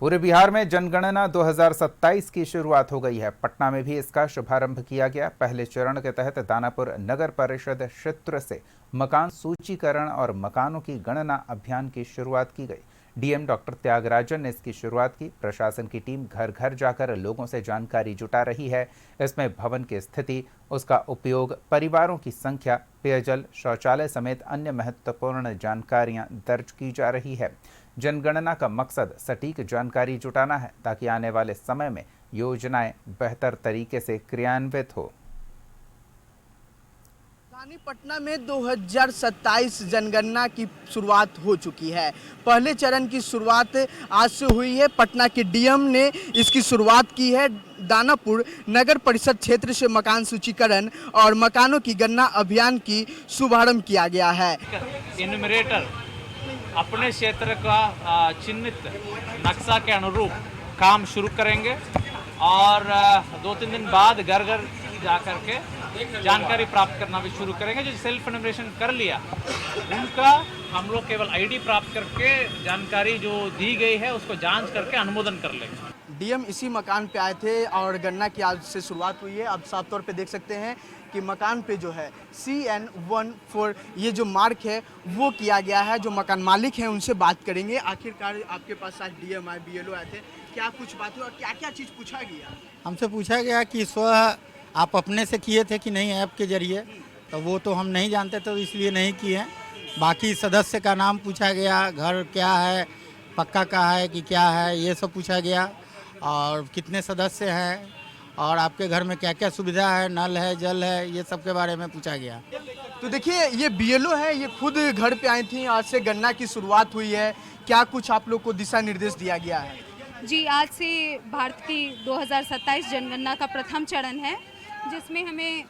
पूरे बिहार में जनगणना 2027 की शुरुआत हो गई है। पटना में भी इसका शुभारंभ किया गया। पहले चरण के तहत दानापुर नगर परिषद क्षेत्र से मकान सूचीकरण और मकानों की गणना अभियान की शुरुआत की गई। डीएम डॉक्टर त्यागराजन ने इसकी शुरुआत की। प्रशासन की टीम घर घर जाकर लोगों से जानकारी जुटा रही है। इसमें भवन की स्थिति, उसका उपयोग, परिवारों की संख्या, पेयजल, शौचालय समेत अन्य महत्वपूर्ण जानकारियां दर्ज की जा रही है। जनगणना का मकसद सटीक जानकारी जुटाना है ताकि आने वाले समय में योजनाएं बेहतर तरीके से क्रियान्वित हो। राजधानी पटना में 2027 जनगणना की शुरुआत हो चुकी है। पहले चरण की शुरुआत आज से हुई है। पटना के डीएम ने इसकी शुरुआत की है। दानापुर नगर परिषद क्षेत्र से मकान सूचीकरण और मकानों की गणना अभियान की शुभारंभ किया गया है। इन्यूमरेटर अपने क्षेत्र का चिन्हित नक्शा के अनुरूप काम शुरू करेंगे और 2-3 दिन बाद घर घर जा कर के जानकारी प्राप्त करना भी शुरू करेंगे। जो सेल्फ इन्यूमरेशन कर लिया उनका हम लोग केवल आईडी प्राप्त करके जानकारी जो दी गई है उसको जांच करके अनुमोदन कर लेंगे। डीएम इसी मकान पे आए थे और गणना की आज से शुरुआत हुई है। आप साफ तौर पे देख सकते हैं कि मकान पे जो है CN14 ये जो मार्क है वो किया गया है। जो मकान मालिक हैं उनसे बात करेंगे। आखिरकार आपके पास आज डीएम आए, BLO आए थे, क्या कुछ बात हुई और क्या क्या चीज़ पूछा गया? हमसे पूछा गया कि स्वः आप अपने से किए थे कि नहीं ऐप के जरिए, तो वो तो हम नहीं जानते तो इसलिए नहीं किए हैं। बाकी सदस्य का नाम पूछा गया, घर क्या है, पक्का का है कि क्या है, ये सब पूछा गया और कितने सदस्य हैं और आपके घर में क्या क्या सुविधा है, नल है, जल है, ये सब के बारे में पूछा गया। तो देखिए ये BLO है, ये खुद घर पे आई थी। आज से गणना की शुरुआत हुई है। क्या कुछ आप लोग को दिशा निर्देश दिया गया है? जी, आज से भारत की 2027 जनगणना का प्रथम चरण है, जिसमें हमें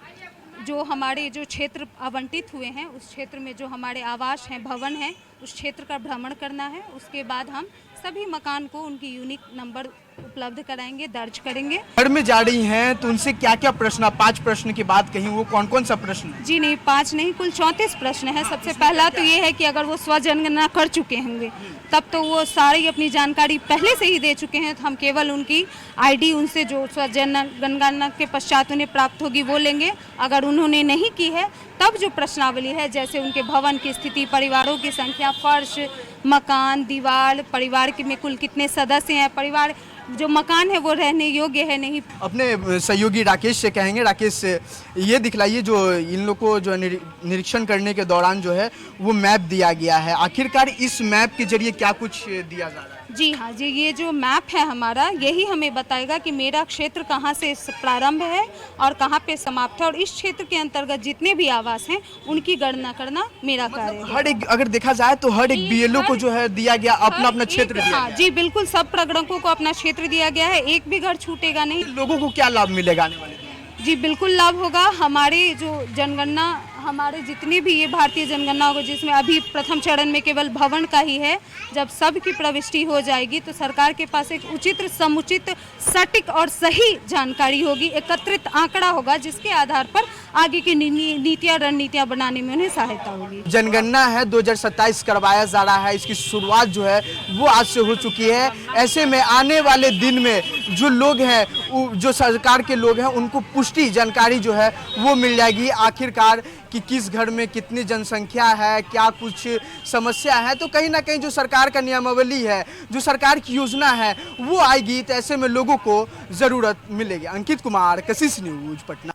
जो हमारे जो क्षेत्र आवंटित हुए हैं उस क्षेत्र में जो हमारे आवास हैं, भवन हैं, उस क्षेत्र का भ्रमण करना है। उसके बाद हम सभी मकान को उनकी यूनिक नंबर उपलब्ध कराएंगे, दर्ज करेंगे। घर में जा रही हैं तो उनसे क्या क्या प्रश्न, 5 प्रश्न की बात कहीं, वो कौन कौन सा प्रश्न है? जी नहीं, 5 नहीं, कुल 34 प्रश्न है। सबसे पहला तो ये है कि अगर वो स्वजनगणना कर चुके होंगे तब तो वो सारी अपनी जानकारी पहले से ही दे चुके हैं, तो हम केवल उनकी आईडी उनसे जो स्वजनगणना के पश्चात उन्हें प्राप्त होगी वो लेंगे। अगर उन्होंने नहीं की है तब जो प्रश्नावली है, जैसे उनके भवन की स्थिति, परिवारों की संख्या, फर्श, मकान, दीवार, परिवार के में कुल कितने सदस्य हैं, परिवार जो मकान है वो रहने योग्य है नहीं। अपने सहयोगी राकेश से कहेंगे। राकेश, ये दिखलाइए जो इन लोग को जो निरीक्षण करने के दौरान जो है वो मैप दिया गया है, आखिरकार इस मैप के जरिए क्या कुछ दिया जा रहा है? जी हाँ जी, ये जो मैप है हमारा, यही हमें बताएगा कि मेरा क्षेत्र कहाँ से प्रारंभ है और कहाँ पे समाप्त है और इस क्षेत्र के अंतर्गत जितने भी आवास हैं उनकी गणना करना मेरा कार्य है। हर एक, अगर देखा जाए तो हर एक BLO को जो है दिया गया अपना अपना क्षेत्र दिया गया। हाँ जी, बिल्कुल, सब प्रगणकों को अपना क्षेत्र दिया गया है, एक भी घर छूटेगा नहीं। लोगों को क्या लाभ मिलेगा आने वाले दिन? जी बिल्कुल लाभ होगा। हमारे जो जनगणना, हमारे जितनी भी ये भारतीय जनगणना होगा, जिसमें अभी प्रथम चरण में केवल भवन का ही है, जब सबकी प्रविष्टि हो जाएगी तो सरकार के पास एक उचित, समुचित, सटीक और सही जानकारी होगी, एकत्रित आंकड़ा होगा, जिसके आधार पर आगे की नीतियां, रणनीतियां बनाने में उन्हें सहायता होगी। जनगणना है 2027 करवाया जा रहा है। इसकी शुरुआत जो है वो आज से हो चुकी है। ऐसे में आने वाले दिन में जो लोग हैं, जो सरकार के लोग हैं, उनको पुष्टि जानकारी जो है वो मिल जाएगी आखिरकार कि किस घर में कितनी जनसंख्या है, क्या कुछ समस्या है। तो कहीं ना कहीं जो सरकार का नियमावली है, जो सरकार की योजना है वो आएगी, तो ऐसे में लोगों को ज़रूरत मिलेगी। अंकित कुमार, कशिश न्यूज़, पटना।